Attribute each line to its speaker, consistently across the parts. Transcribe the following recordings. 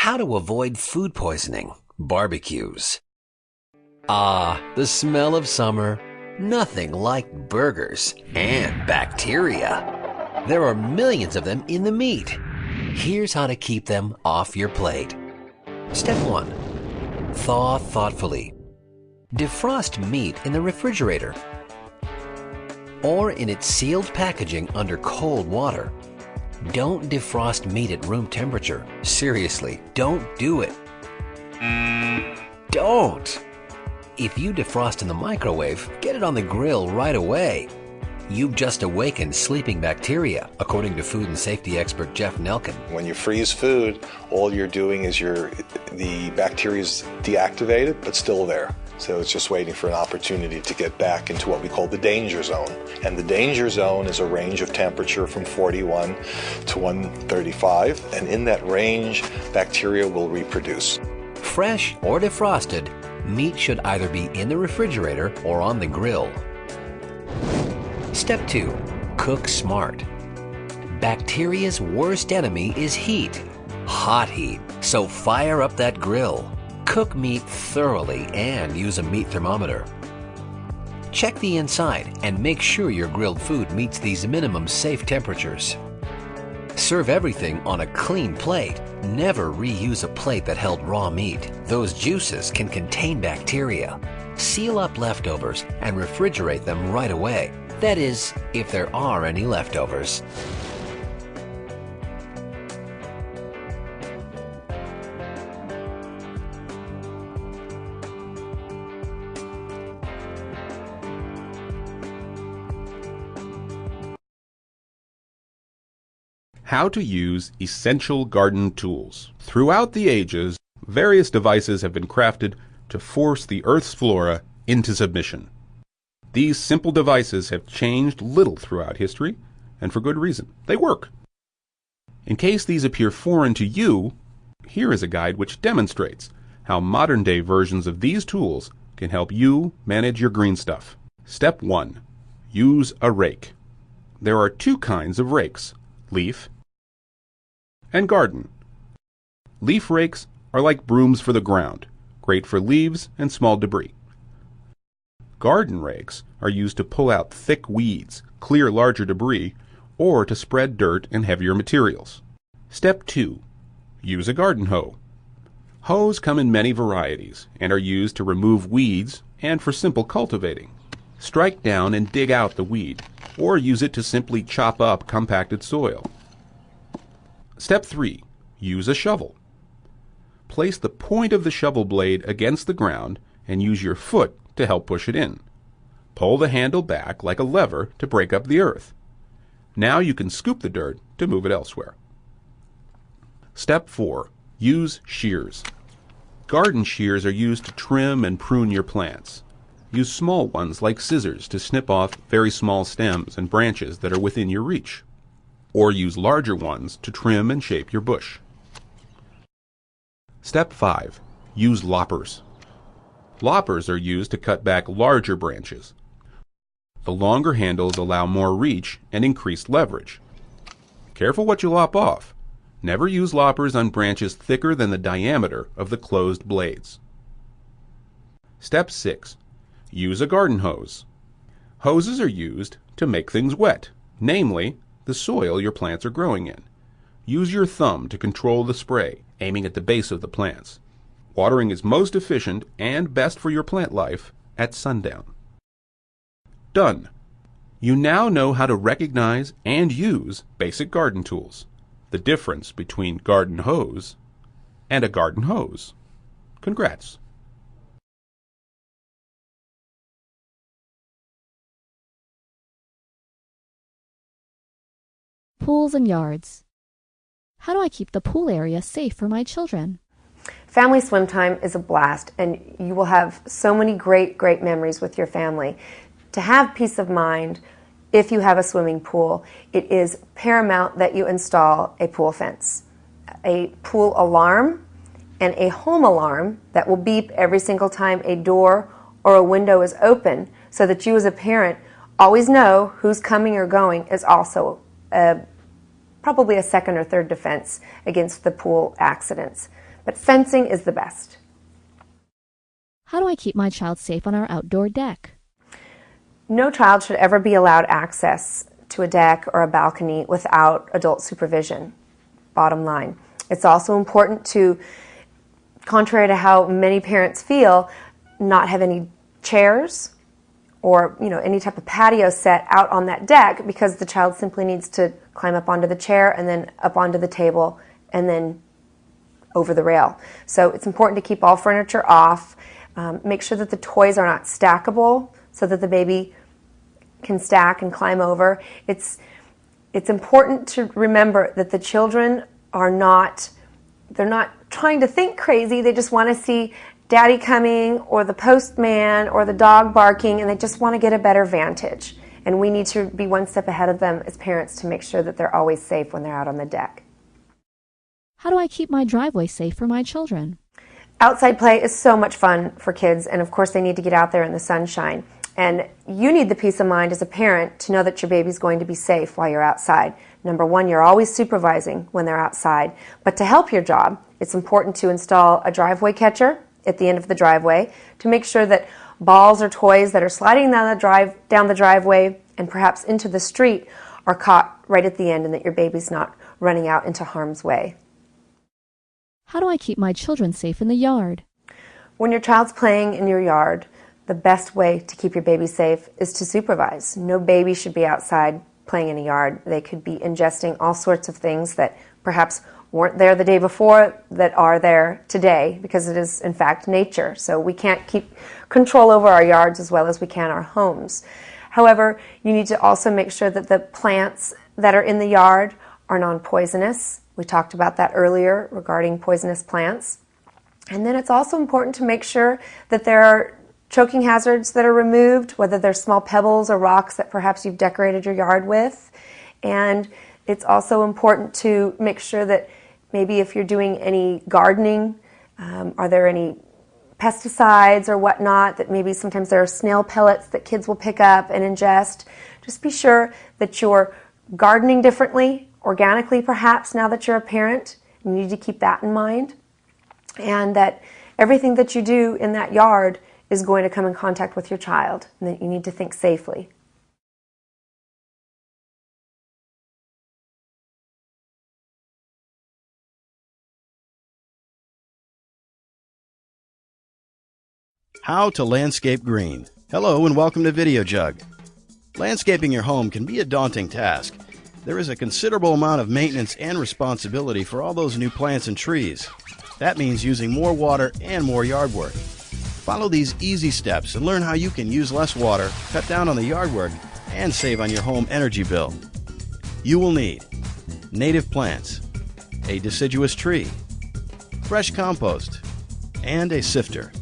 Speaker 1: How to avoid food poisoning, barbecues. Ah, the smell of summer. Nothing like burgers and bacteria. There are millions of them in the meat. Here's how to keep them off your plate. Step 1. Thaw thoughtfully. Defrost meat in the refrigerator or in its sealed packaging under cold water. Don't defrost meat at room temperature. Seriously, don't do it. Don't! If you defrost in the microwave, get it on the grill right away. You've just awakened sleeping bacteria, according to food and safety expert Jeff Nelkin.
Speaker 2: When you freeze food, all you're doing is the bacteria is deactivated, but still there. So it's just waiting for an opportunity to get back into what we call the danger zone. And the danger zone is a range of temperature from 41 to 135. And in that range, bacteria will reproduce.
Speaker 1: Fresh or defrosted, meat should either be in the refrigerator or on the grill. Step 2. Cook smart. Bacteria's worst enemy is heat. Hot heat. So fire up that grill. Cook meat thoroughly and use a meat thermometer. Check the inside and make sure your grilled food meets these minimum safe temperatures. Serve everything on a clean plate. Never reuse a plate that held raw meat. Those juices can contain bacteria. Seal up leftovers and refrigerate them right away. That is, if there are any leftovers.
Speaker 3: How to use essential garden tools. Throughout the ages, various devices have been crafted to force the Earth's flora into submission. These simple devices have changed little throughout history, and for good reason. They work. In case these appear foreign to you, here is a guide which demonstrates how modern-day versions of these tools can help you manage your green stuff. Step 1. Use a rake. There are two kinds of rakes: leaf and garden. Leaf rakes are like brooms for the ground, great for leaves and small debris. Garden rakes are used to pull out thick weeds, clear larger debris, or to spread dirt and heavier materials. Step 2. Use a garden hoe. Hoes come in many varieties and are used to remove weeds and for simple cultivating. Strike down and dig out the weed, or use it to simply chop up compacted soil. Step 3. Use a shovel. Place the point of the shovel blade against the ground and use your foot to help push it in. Pull the handle back like a lever to break up the earth. Now you can scoop the dirt to move it elsewhere. Step 4. Use shears. Garden shears are used to trim and prune your plants. Use small ones like scissors to snip off very small stems and branches that are within your reach. Or use larger ones to trim and shape your bush. Step 5. Use loppers. Loppers are used to cut back larger branches. The longer handles allow more reach and increased leverage. Careful what you lop off. Never use loppers on branches thicker than the diameter of the closed blades. Step 6. Use a garden hose. Hoses are used to make things wet, namely, the soil your plants are growing in. Use your thumb to control the spray, aiming at the base of the plants. Watering is most efficient and best for your plant life at sundown. Done. You now know how to recognize and use basic garden tools. The difference between garden hose and a garden hose. Congrats.
Speaker 4: Pools and yards. How do I keep the pool area safe for my children?
Speaker 5: Family swim time is a blast, and you will have so many great memories with your family. To have peace of mind, if you have a swimming pool, it is paramount that you install a pool fence, a pool alarm, and a home alarm that will beep every single time a door or a window is open, so that you as a parent always know who's coming or going. Is also probably a second or third defense against the pool accidents. But fencing is the best.
Speaker 4: How do I keep my child safe on our outdoor deck?
Speaker 5: No child should ever be allowed access to a deck or a balcony without adult supervision. Bottom line. It's also important to, contrary to how many parents feel, not have any chairs or any type of patio set out on that deck, because the child simply needs to climb up onto the chair and then up onto the table and then over the rail. So it's important to keep all furniture off. Make sure that the toys are not stackable so that the baby can stack and climb over. It's important to remember that the children they're not trying to think crazy. They just want to see daddy coming or the postman or the dog barking, and they just want to get a better vantage. And we need to be one step ahead of them as parents to make sure that they're always safe when they're out on the deck.
Speaker 4: How do I keep my driveway safe for my children?
Speaker 5: Outside play is so much fun for kids, and of course they need to get out there in the sunshine. And you need the peace of mind as a parent to know that your baby's going to be safe while you're outside. Number one, you're always supervising when they're outside. But to help your job, it's important to install a driveway catcher at the end of the driveway to make sure that balls or toys that are sliding down the driveway and perhaps into the street are caught right at the end, and that your baby's not running out into harm's way.
Speaker 4: How do I keep my children safe in the yard?
Speaker 5: When your child's playing in your yard, the best way to keep your baby safe is to supervise. No baby should be outside playing in a yard. They could be ingesting all sorts of things that perhaps weren't there the day before that are there today, because it is in fact nature. So we can't keep control over our yards as well as we can our homes. However, you need to also make sure that the plants that are in the yard are non-poisonous. We talked about that earlier regarding poisonous plants. And then it's also important to make sure that there are choking hazards that are removed, whether they're small pebbles or rocks that perhaps you've decorated your yard with. And it's also important to make sure that maybe if you're doing any gardening, are there any pesticides or whatnot, that maybe sometimes there are snail pellets that kids will pick up and ingest. Just be sure that you're gardening differently, organically perhaps, now that you're a parent. You need to keep that in mind. And that everything that you do in that yard is going to come in contact with your child, and that you need to think safely.
Speaker 6: How to landscape green. Hello and welcome to Video Jug. Landscaping your home can be a daunting task. There is a considerable amount of maintenance and responsibility for all those new plants and trees. That means using more water and more yard work. Follow these easy steps and learn how you can use less water, cut down on the yard work, and save on your home energy bill. You will need native plants, a deciduous tree, fresh compost, and a sifter.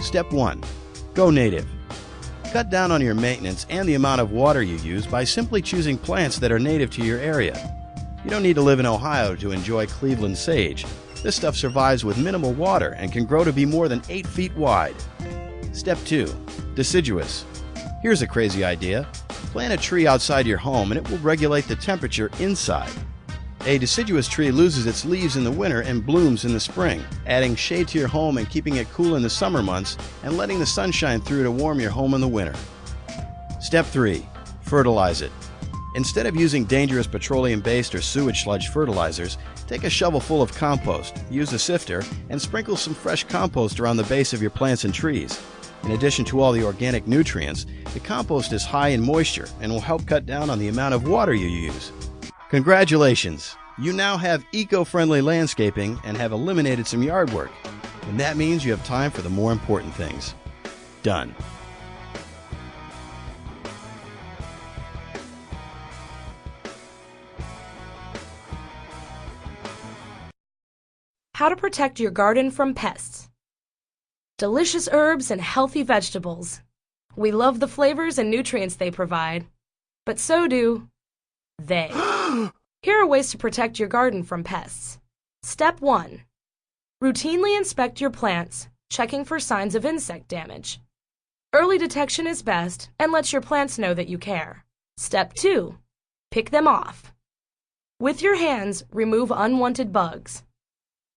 Speaker 6: Step 1. Go native. Cut down on your maintenance and the amount of water you use by simply choosing plants that are native to your area. You don't need to live in Ohio to enjoy Cleveland sage. This stuff survives with minimal water and can grow to be more than 8 feet wide. Step 2. Deciduous. Here's a crazy idea. Plant a tree outside your home and it will regulate the temperature inside. A deciduous tree loses its leaves in the winter and blooms in the spring, adding shade to your home and keeping it cool in the summer months and letting the sun shine through to warm your home in the winter. Step 3. Fertilize it. Instead of using dangerous petroleum-based or sewage sludge fertilizers, take a shovel full of compost, use a sifter, and sprinkle some fresh compost around the base of your plants and trees. In addition to all the organic nutrients, the compost is high in moisture and will help cut down on the amount of water you use. Congratulations! You now have eco-friendly landscaping and have eliminated some yard work. And that means you have time for the more important things. Done.
Speaker 7: How to protect your garden from pests. Delicious herbs and healthy vegetables. We love the flavors and nutrients they provide, but so do they. Here are ways to protect your garden from pests. Step 1. Routinely inspect your plants, checking for signs of insect damage. Early detection is best and lets your plants know that you care. Step 2. Pick them off. With your hands, remove unwanted bugs.